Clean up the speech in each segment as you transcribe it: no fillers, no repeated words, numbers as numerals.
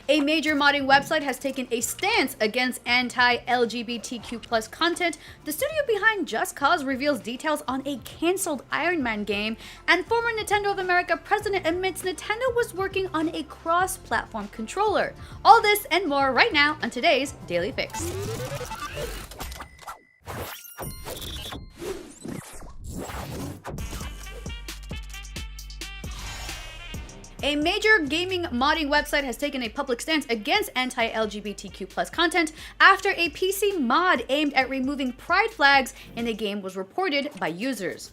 A major modding website has taken a stance against anti-LGBTQ+ content. The studio behind Just Cause reveals details on a cancelled Iron Man game, and former Nintendo of America president admits Nintendo was working on a cross-platform controller. All this and more right now on today's Daily Fix. A major gaming modding website has taken a public stance against anti-LGBTQ+ content after a PC mod aimed at removing pride flags in a game was reported by users.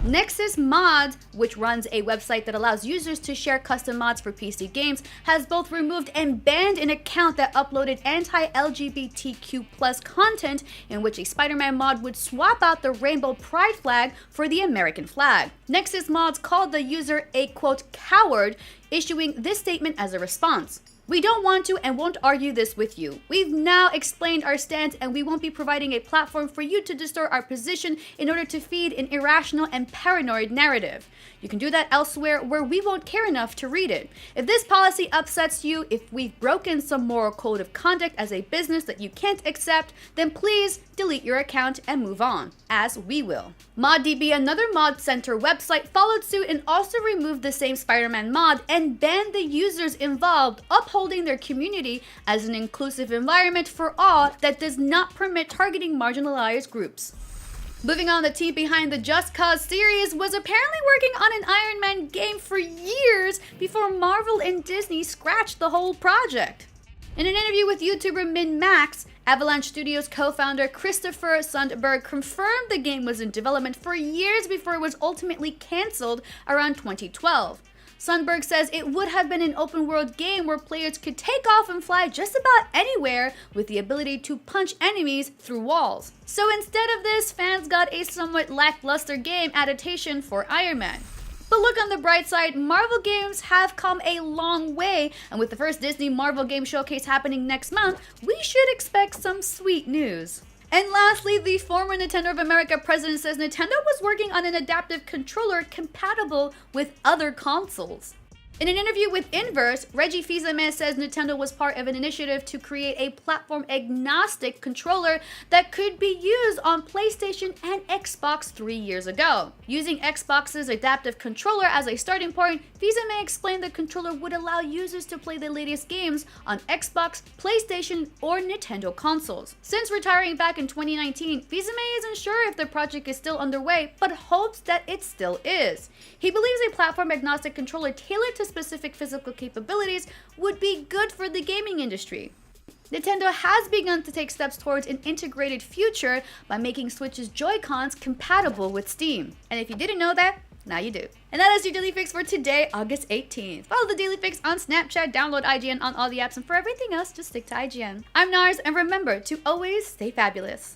Nexus Mods, which runs a website that allows users to share custom mods for PC games, has both removed and banned an account that uploaded anti-LGBTQ+ content in which a Spider-Man mod would swap out the rainbow pride flag for the American flag. Nexus Mods called the user a, quote, coward, issuing this statement as a response. "We don't want to and won't argue this with you. We've now explained our stance and we won't be providing a platform for you to distort our position in order to feed an irrational and paranoid narrative. You can do that elsewhere where we won't care enough to read it. If this policy upsets you, if we've broken some moral code of conduct as a business that you can't accept, then please delete your account and move on, as we will." ModDB, another mod center website, followed suit and also removed the same Spider-Man mod and banned the users involved, upholding their community as an inclusive environment for all that does not permit targeting marginalized groups. Moving on, the team behind the Just Cause series was apparently working on an Iron Man game for years before Marvel and Disney scratched the whole project. In an interview with YouTuber MinMax, Avalanche Studios co-founder Christopher Sundberg confirmed the game was in development for years before it was ultimately cancelled around 2012. Sundberg says it would have been an open-world game where players could take off and fly just about anywhere with the ability to punch enemies through walls. So instead of this, fans got a somewhat lackluster game adaptation for Iron Man. But look on the bright side, Marvel games have come a long way, and with the first Disney Marvel game showcase happening next month, we should expect some sweet news. And lastly, the former Nintendo of America president says Nintendo was working on an adaptive controller compatible with other consoles. In an interview with Inverse, Reggie Fils-Aimé says Nintendo was part of an initiative to create a platform-agnostic controller that could be used on PlayStation and Xbox 3 years ago. Using Xbox's adaptive controller as a starting point, Fils-Aimé explained the controller would allow users to play the latest games on Xbox, PlayStation, or Nintendo consoles. Since retiring back in 2019, Fils-Aimé isn't sure if the project is still underway, but hopes that it still is. He believes a platform-agnostic controller tailored to specific physical capabilities would be good for the gaming industry. Nintendo has begun to take steps towards an integrated future by making Switch's Joy-Cons compatible with Steam. And if you didn't know that, now you do. And that is your Daily Fix for today, August 18th. Follow the Daily Fix on Snapchat, download IGN on all the apps, and for everything else, just stick to IGN. I'm Nars, and remember to always stay fabulous.